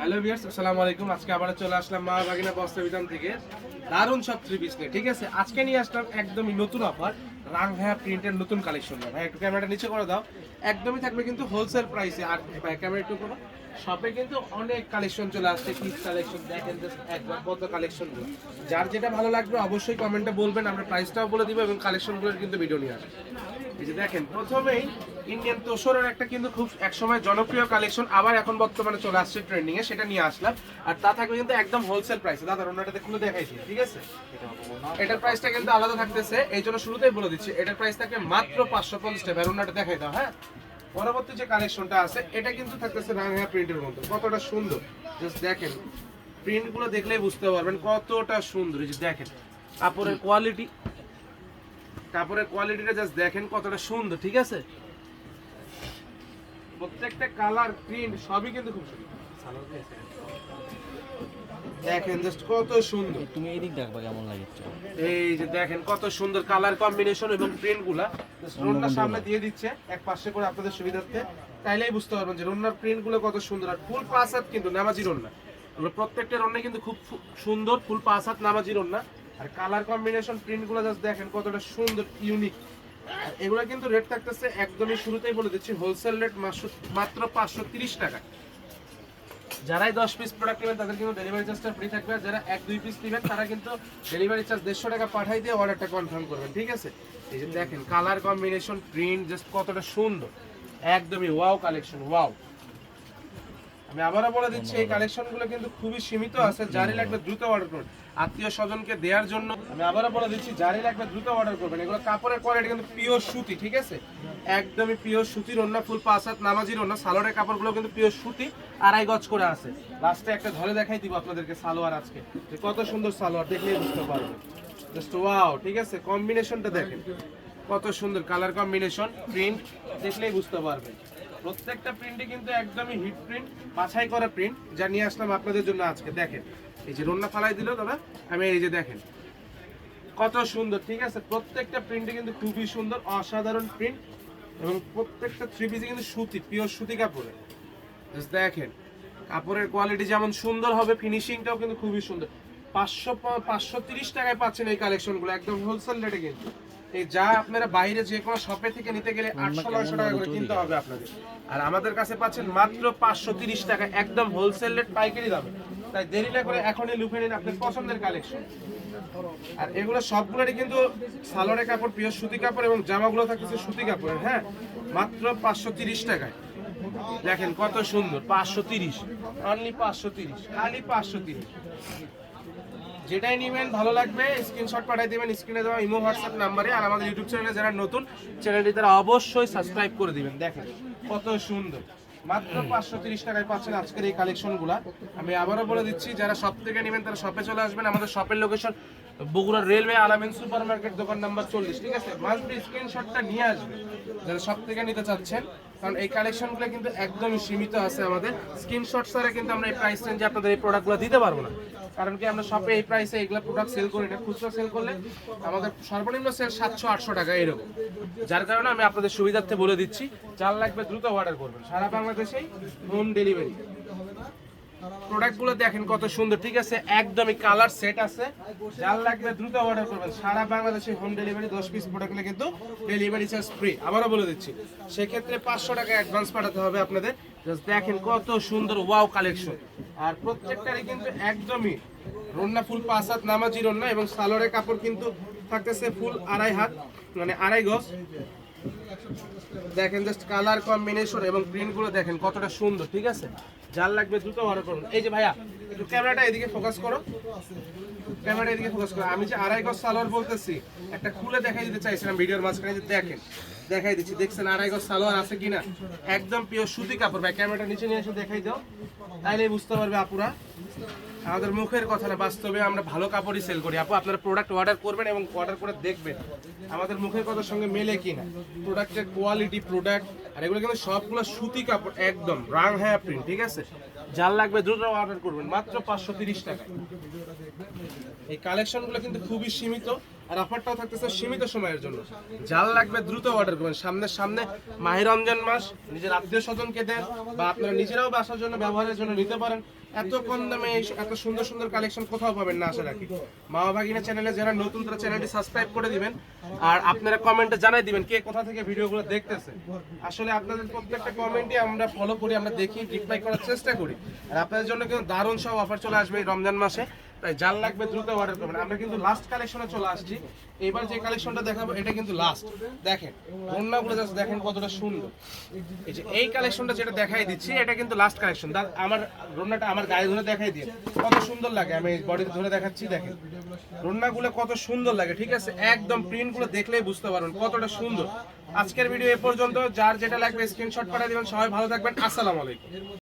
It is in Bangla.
হ্যালো ভিউয়ার্স, আসসালামু আলাইকুম। আজকে আবার চলে আসলাম মা বাগিনা বস্ত্র বিতান থেকে দারুণ সব থ্রি পিস নিয়ে। ঠিক আছে, আজকে নিয়ে আসলাম একদমই নতুন অফার, রাংভায়া প্রিন্টের নতুন কালেকশন। ভাই একটু ক্যামেরাটা নিচে করে দাও। একদমই থাকবে কিন্তু হোলসেল প্রাইসে। আর ভাই ক্যামেরা একটু করো। শপে কিন্তু অনেক কালেকশন চলে আসছে, কিড কালেকশন দেখেন, জাস্ট একবার কত কালেকশন। যার যেটা ভালো লাগবে অবশ্যই কমেন্টে বলবেন, আমরা প্রাইসটাও বলে দিব এবং কালেকশনগুলোর কিন্তু ভিডিও নিয়ে আসবো। এই যে দেখেন, প্রথমেই ইন্ডিয়ান তোসরের একটা কিন্তু খুব একসময় জনপ্রিয় কালেকশন, আবার এখন বর্তমানে চলে আসছে ট্রেন্ডিং এ, সেটা নিয়ে আসলাম। আর তা থাকবে কিন্তু একদম হোলসেল প্রাইসে। দাদা ওনাটাতে খুলে দেখাইছি, ঠিক আছে? এটার প্রাইসটা কিন্তু আলাদা থাকতেছে, এই জন্য শুরুতেই বলে দিচ্ছি এটার প্রাইস থাকে মাত্র 550 টাকা। আর ওনাটা দেখাই দাও। হ্যাঁ, পরবর্তী যে কালেকশনটা আছে এটা কিন্তু থাকতেছে রাংহায়া প্রিন্টের মতো। কতটা সুন্দর, জাস্ট দেখেন, প্রিন্ট গুলো দেখলেই বুঝতে পারবেন কতটা সুন্দর। এই যে দেখেন কাপড়ের কোয়ালিটি, কাপড়ের কোয়ালিটিটা জাস্ট দেখেন কতটা সুন্দর। ঠিক আছে, প্রত্যেকটা কালার প্রিন্ট সবই কিন্তু খুব সুন্দর। দেখেন জাস্ট কত সুন্দর। তুমি এই দিক দেখবা কেমন লাগে। এই যে দেখেন কত সুন্দর কালার কম্বিনেশন এবং প্রিন্ট গুলা। রোনটা সামনে দিয়ে দিচ্ছে এক পাশে করে আপনাদের সুবিধার্থে, তাইলেই বুঝতে পারবেন যে রোনার প্রিন্ট গুলো কত সুন্দর। আর ফুল পাঁচ হাত কিন্তু নামাজি রোনা, প্রত্যেকটা রোনা কিন্তু খুব সুন্দর, ফুল পাঁচ হাত নামাজি রোনা। আর কালার কম্বিনেশন প্রিন্ট গুলো জাস্ট দেখেন কতটা সুন্দর, ইউনিক। আর এগুলো কিন্তু রেট থাকতেছে একদমই শুরুতেই বলে দিচ্ছি, হোলসেল রেট মাত্র 530 টাকা। যারাই 10 পিস প্রোডাক্ট নেবেন তাদের কিন্তু ডেলিভারি চার্জটা ফ্রি থাকবে। আর যারা 1-2 পিস নেবেন তারা কিন্তু ডেলিভারি চার্জ 150 টাকা পাঠাই দিয়ে অর্ডারটা কনফার্ম করবেন। ঠিক আছে, এই যে দেখেন কালার কম্বিনেশন প্রিন্ট জাস্ট কতটা সুন্দর, একদমই ওয়াও কালেকশন, ওয়াও। আমি আবারও বলে দিচ্ছি এই কালেকশনগুলো কিন্তু খুবই সীমিত আছে, যারই লাগবে দ্রুত অর্ডার করুন আত্মীয় স্বজনকে দেওয়ার জন্য। আমি আবারও বলে দিচ্ছি যারই লাগবে দ্রুত অর্ডার করবেন। এগুলো কাপড়ের কোয়ালিটি কিন্তু পিওর সুতি, ঠিক আছে, একদমই পিওর সুতির ওন্না, ফুল পাঁচ হাত নামাজির ওন্না। সালোয়ারের কাপড়গুলো কিন্তু পিওর সুতি, 2.5 গজ করে আছে। লাস্টে একটা ধরে দেখাই দিব আপনাদেরকে সালোয়ার আজকে, যে কত সুন্দর সালোয়ার, দেখলেই বুঝতে পারবেন। জাস্ট ওয়াও, ঠিক আছে, কম্বিনেশনটা দেখেন কত সুন্দর, কালার কম্বিনেশন প্রিন্ট দেখলেই বুঝতে পারবেন। প্রত্যেকটা প্রিন্টে কিন্তু একদমই হিট প্রিন্ট, বাছাই করা প্রিন্ট, যা নিয়ে আসলাম আপনাদের জন্য আজকে। দেখেন এই যে রন্না ফালাই দিল দাদা, আমি এই যে দেখেন কত সুন্দর। ঠিক আছে, প্রত্যেকটা প্রিন্টে কিন্তু খুবই সুন্দর, অসাধারণ প্রিন্ট। এবং প্রত্যেকটা থ্রি পিসে কিন্তু সুতি, পিওর সুতি কাপড়ে। জাস্ট দেখেন কাপড়ের কোয়ালিটি যেমন সুন্দর হবে, ফিনিশিংটাও কিন্তু খুবই সুন্দর। 530 টাকায় পাচ্ছেন এই কালেকশনগুলো, একদম হোলসেল রেটে। কিন্তু এই যা আপনারা বাইরে যে কোনো শপে থেকে নিতে গেলে 800-900 টাকা করে কিনতে হবে আপনাদের, আর আমাদের কাছে পাচ্ছেন মাত্র 530 টাকা, একদম হোলসেল রেট, পাইকারি দামে। তাই দেরি না করে এখনই লুফে নিন আপনার পছন্দের কালেকশন। আর এগুলো সবগুলোরই কিন্তু সালোয়ারের কাপড় পিওর সুতি কাপড় এবং জামাগুলো থাকতেছে সুতি কাপড়ের। হ্যাঁ, মাত্র 530 টাকায়। দেখেন কত সুন্দর, 530, অনলি 530, খালি 530। যেটাই নেবেন ভালো লাগবে স্ক্রিনশট পাঠিয়ে দেবেন স্ক্রিনে দেওয়া ইমো হোয়াটসঅ্যাপ নাম্বারে। আর আমাদের ইউটিউব চ্যানেলে যারা নতুন, চ্যানেলটি তারা অবশ্যই সাবস্ক্রাইব করে দিবেন। দেখেন কত সুন্দর, মাত্র 530 টাকায় পাচ্ছেন আজকের এই কালেকশনগুলো। আমি আবারও বলে দিচ্ছি, যারা শপ থেকে নেবেন তারা শপে চলে আসবেন। আমাদের শপের লোকেশন বগুড়া রেলওয়ে আলামিন সুপার মার্কেট, দোকান নাম্বার 40। ঠিক আছে, মাস্ট স্ক্রিনশটটা নিয়ে আসবেন যারা শপ থেকে নিতে চাচ্ছেন, কারণ এই কালেকশনগুলো কিন্তু একদমই সীমিত আছে। আমাদের স্ক্রিনশট ছাড়া কিন্তু আমরা এই প্রাইস রেঞ্জে আপনাদের এই প্রোডাক্টগুলো দিতে পারবো না, কারণ কি আমরা শপে এই প্রাইসে এগুলো প্রোডাক্ট সেল করি না। খুচরা সেল করলে আমাদের সর্বনিম্ন সেল 700-800 টাকা এরকম। যার কারণে আমি আপনাদের সুবিধার্থে বলে দিচ্ছি, যার লাগবে দ্রুত অর্ডার করবেন, সারা বাংলাদেশেই হোম ডেলিভারি। প্রোডাক্টগুলো দেখেন কত সুন্দর, ঠিক আছে, একদমই কালার সেট আছে। যার লাগবে দ্রুত অর্ডার করবেন, সারা বাংলাদেশে হোম ডেলিভারি। 10 পিস প্রোডাক্ট হলে কিন্তু ডেলিভারি চার্জ ফ্রি। আবারও বলে দিচ্ছি, সেক্ষেত্রে 500 টাকা অ্যাডভান্স পাঠাতে হবে আপনাদের। জাস্ট দেখেন কত সুন্দর, ওয়াও কালেকশন। আর প্রত্যেকটারই কিন্তু একদমই রন্না, ফুল 5 হাত নামাজি রন্না, এবং সালোয়ারের কাপড় কিন্তু থাকতেছে ফুল 2.5 হাত, মানে 2.5 গজ। দেখেন জাস্ট কালার কম্বিনেশন এবং প্রিন্ট গুলো দেখেন কতটা সুন্দর। ঠিক আছে, যার লাগবে দ্রুত অর্ডার করুন। এই যে ভাইয়া একটু ক্যামেরাটা এদিকে ফোকাস করো, ক্যামেরাটা এদিকে ফোকাস করো। আমি যে 2.5 গজ সালোয়ার বলতেছি, একটা খুলে দেখাই দিতে চাইছিলাম ভিডিওর মাঝখানে, যে দেখেন দেখাই দিচ্ছি, দেখছেন 2.5 গজ সালোয়ার আছে কিনা, একদম পিওর সুতি কাপড়। ভাই ক্যামেরাটা নিচে নিয়ে এসে দেখাই দাও, তাইলেই বুঝতে পারবে আপুরা। আমাদের মুখের কথা না, বাস্তবে আমরা ভালো কাপড়ই সেল করি। আপু আপনারা প্রোডাক্ট অর্ডার করবেন এবং অর্ডার করে দেখবেন আমাদের মুখের কথার সঙ্গে মেলে কিনা, প্রোডাক্টের কোয়ালিটি, প্রোডাক্ট। আর এগুলো কিন্তু সবগুলো সুতি কাপড়, একদম রাংহায়া প্রিন্ট। ঠিক আছে, যার লাগবে দ্রুত অর্ডার করবেন, মাত্র 530 টাকা। এই কালেকশনগুলো কিন্তু খুবই সীমিত, আর অফারটাও থাকতেছে সীমিত সময়ের জন্য। যার লাগবে দ্রুত অর্ডার করবেন। সামনে মাহে রমজান মাস, নিজের আত্মীয় স্বজনকে দেন বা আপনারা নিজেরাও বাসার জন্য ব্যবহারের জন্য নিতে পারেন। এত কম দামে এত সুন্দর সুন্দর কালেকশন কোথাও পাবেন না আশা রাখি। মামা ভাগিনা চ্যানেলে যারা নতুন তারা চ্যানেলটি সাবস্ক্রাইব করে দিবেন, আর আপনারা কমেন্টে জানাই দিবেন কে কোথা থেকে ভিডিওগুলো দেখতেছে। আসলে আপনাদের প্রত্যেকটা কমেন্টই আমরা ফলো করি, আমরা দেখি, রিপ্লাই করার চেষ্টা করি। আর আপনাদের জন্য কিন্তু দারুণ সব অফার চলে আসবে এই রমজান মাসে, তাই যার লাগবে দ্রুত অর্ডার করবেন। আমরা কিন্তু লাস্ট কালেকশনে চলে আসছি। এবার যে কালেকশনটা দেখাবো এটা কিন্তু লাস্ট। দেখেন ওড়নাগুলো জাস্ট দেখেন কতটা সুন্দর। এই যে এই কালেকশনটা যেটা দেখাই দিচ্ছি এটা কিন্তু লাস্ট কালেকশন। আমার ওড়নাটা আমার গায়ে ধরে দেখাই দিয়ে কত সুন্দর লাগে, আমি বডি ধরে দেখাচ্ছি। দেখেন ওড়নাগুলো কত সুন্দর লাগে, ঠিক আছে? একদম প্রিন্টগুলো দেখলেই বুঝতে পারবেন কতটা সুন্দর। আজকের ভিডিও এ পর্যন্ত। যার যেটা লাগবে স্ক্রিনশট পাঠিয়ে দিবেন। সবাই ভালো থাকবেন। আসসালামু আলাইকুম।